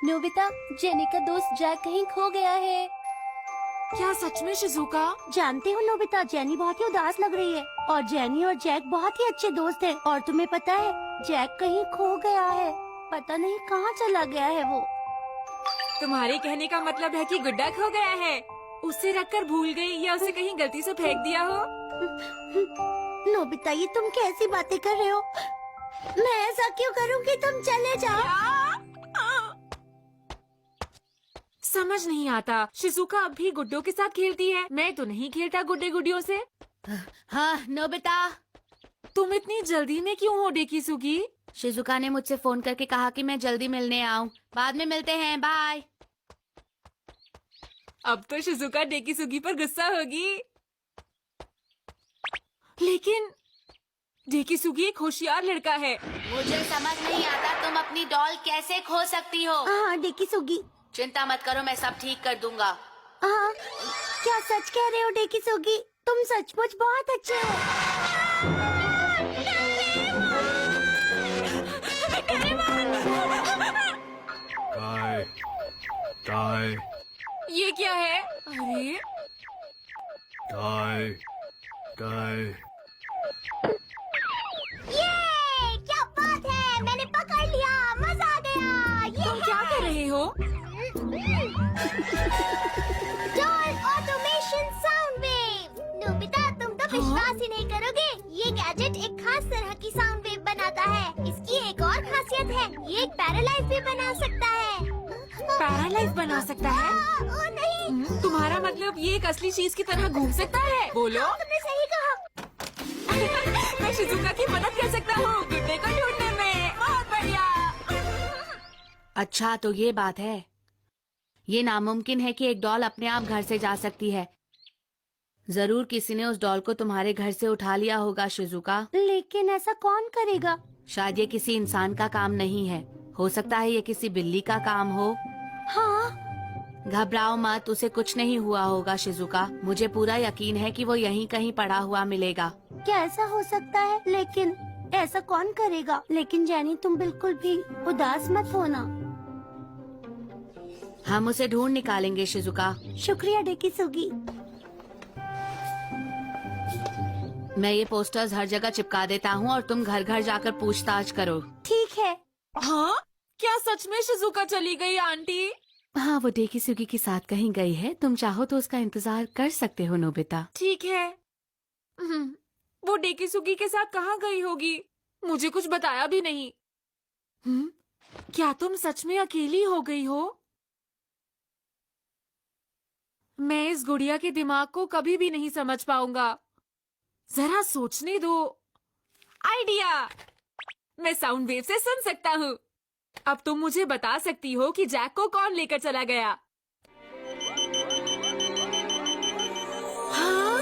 Nobita, jenny का दोस्त Jack कहीं खो गया है। क्या सच में शिजुका? जानते हो नोबिता, जेनी बहुत ही उदास लग रही है और जेनी और जैक बहुत ही अच्छे दोस्त हैं। और तुम्हें पता है, जैक कहीं खो गया है। पता नहीं कहाँ चला गया है वो। तुम्हारे कहने का मतलब है कि गुड्डा खो गया है। उसे रखकर भूल गई या उसे कहीं गलती से फेंक दिया हो? नोबिता, ये तुम कैसी बातें कर रहे हो? मैं ऐसा क्यों करूँगी? तुम चले जाओ। समझ नहीं आता, शिजुका अब भी गुड्डों के साथ खेलती है। मैं तो नहीं खेलता गुड्डे गुडियों से। हाँ नोबिता। तुम इतनी जल्दी में क्यों हो डेकिसुगी? शिजुका ने मुझसे फोन करके कहा कि मैं जल्दी मिलने आऊँ। बाद में मिलते हैं, बाय। अब तो शिजुका डेकिसुगी पर गुस्सा होगी। लेकिन डेकिसुगी एक होशियार लड़का है। मुझे समझ नहीं आता तुम अपनी डॉल कैसे खो सकती हो। हाँ डेकिसुगी, चिंता मत करो, मैं सब ठीक कर दूंगा। हाँ, क्या सच कह रहे हो डेकिसुगी? तुम सचमुच बहुत अच्छे हो। काय, काय, ये क्या है? अरे काय, काय। ये क्या बात है, मैंने पकड़ लिया, मजा आ गया। तुम क्या कर रहे हो? Doll automation sound wave. Nobita, तुम तो विश्वास ही नहीं करोगे, ये गैजेट एक खास तरह की साउंड वेव बनाता है। इसकी एक और खासियत है, ये एक पैरालाइज भी बना सकता है। पैरालाइज बना सकता है? ओ नहीं, तुम्हारा मतलब ये एक असली चीज की तरह घूम सकता है? बोलो। तुमने सही कहा। मैं शिजुका की मदद कर सकता हूँ गुड्डे को ढूंढने में। बहुत बढ़िया। अच्छा, तो ये बात है। ये नामुमकिन है कि एक डॉल अपने आप घर से जा सकती है। जरूर किसी ने उस डॉल को तुम्हारे घर से उठा लिया होगा शिजुका। लेकिन ऐसा कौन करेगा? शायद ये किसी इंसान का काम नहीं है। हो सकता है ये किसी बिल्ली का काम हो। हाँ, घबराओ मत, उसे कुछ नहीं हुआ होगा शिजुका। मुझे पूरा यकीन है कि वो यहीं कहीं पड़ा हुआ मिलेगा। क्या ऐसा हो सकता है? लेकिन ऐसा कौन करेगा? लेकिन जेनी, तुम बिल्कुल भी उदास मत होना। हम उसे ढूंढ निकालेंगे शिजुका। शुक्रिया डेकिसुगी। मैं ये पोस्टर्स हर जगह चिपका देता हूँ और तुम घर घर जाकर पूछताछ करो। ठीक है। हाँ, क्या सच में शिजुका चली गई आंटी? हाँ, वो डेकिसुगी के साथ कहीं गई है। तुम चाहो तो उसका इंतजार कर सकते हो नोबिता। ठीक है। वो डेकिसुगी के साथ कहाँ गई होगी? मुझे कुछ बताया भी नहीं। क्या तुम सच में अकेली हो गई हो? मैं इस गुड़िया के दिमाग को कभी भी नहीं समझ पाऊंगा। जरा सोचने दो। आइडिया! मैं साउंड वेव से सुन सकता हूँ। अब तुम मुझे बता सकती हो कि जैक को कौन लेकर चला गया? हाँ?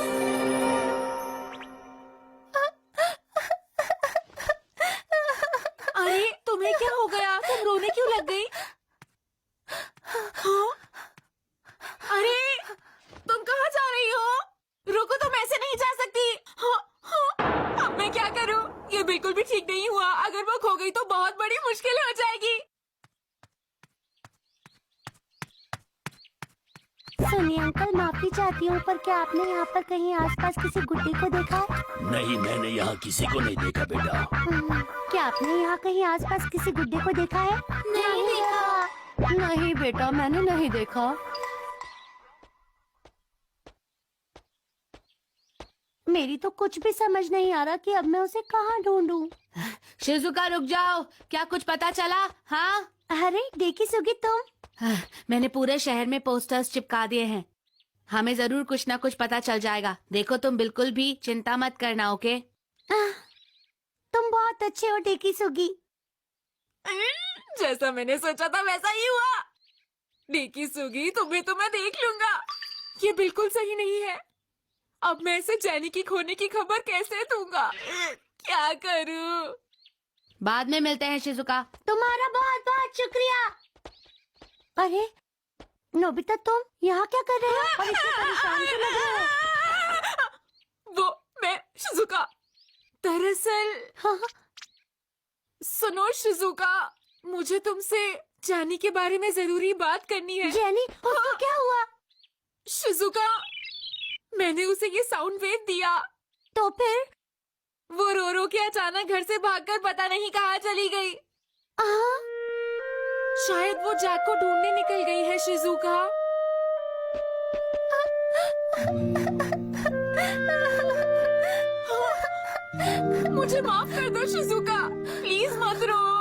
अरे, तुम्हें क्या हो गया? तुम रोने क्यों लग गई? हाँ? अरे, तुम कहाँ जा रही हो? रुको, तुम ऐसे नहीं जा सकती। हाँ, हाँ, अब मैं क्या करूँ? ये बिल्कुल भी ठीक नहीं हुआ। अगर वो खो गई तो बहुत बड़ी मुश्किल हो जाएगी। सुनिए अंकल, माफी चाहती हूँ, पर क्या आपने यहाँ पर कहीं आसपास किसी गुड्डे को देखा है? नहीं, मैंने यहाँ किसी को नहीं देखा बेटा। क्या आपने यहाँ कहीं आसपास किसी गुड्डे को देखा है? नहीं देखा। नहीं बेटा, मैंने नहीं देखा। मेरी तो कुछ भी समझ नहीं आ रहा कि अब मैं उसे कहाँ ढूंढूं। शिजुका, रुक जाओ, क्या कुछ पता चला? हाँ? अरे डेकिसुगी, तुम? मैंने पूरे शहर में पोस्टर्स चिपका दिए हैं। हमें जरूर कुछ न कुछ पता चल जाएगा। देखो, तुम बिल्कुल भी चिंता मत करना, ओके? तुम बहुत अच्छे हो डेकिसुगी। जैसा मैंने सोचा था वैसा ही हुआ। डेकिसुगी, तुम्हें तो मैं देख लूंगा। ये बिल्कुल सही नहीं है। अब मैं इसे जेनी की खोने की खबर कैसे दूंगा? क्या करूं? बाद में मिलते हैं शिजुका। तुम्हारा बहुत बहुत शुक्रिया। अरे नोबिता, तुम यहाँ क्या कर रहे हो? और इतने परेशान क्यों लग रहे हो? वो मैं शिजुका, दरअसल हाँ? सुनो शिजुका, मुझे तुमसे जानी के बारे में जरूरी बात करनी है। जेनी, उसको क्या हुआ? शिजुका, मैंने उसे ये साउंड वेव दिया, तो फिर? वो रो रो के अचानक घर से भागकर पता नहीं कहाँ चली गई। शायद वो जैक को ढूंढने निकल गई है शिजुका। मुझे माफ कर दो शिजुका, प्लीज मत रो।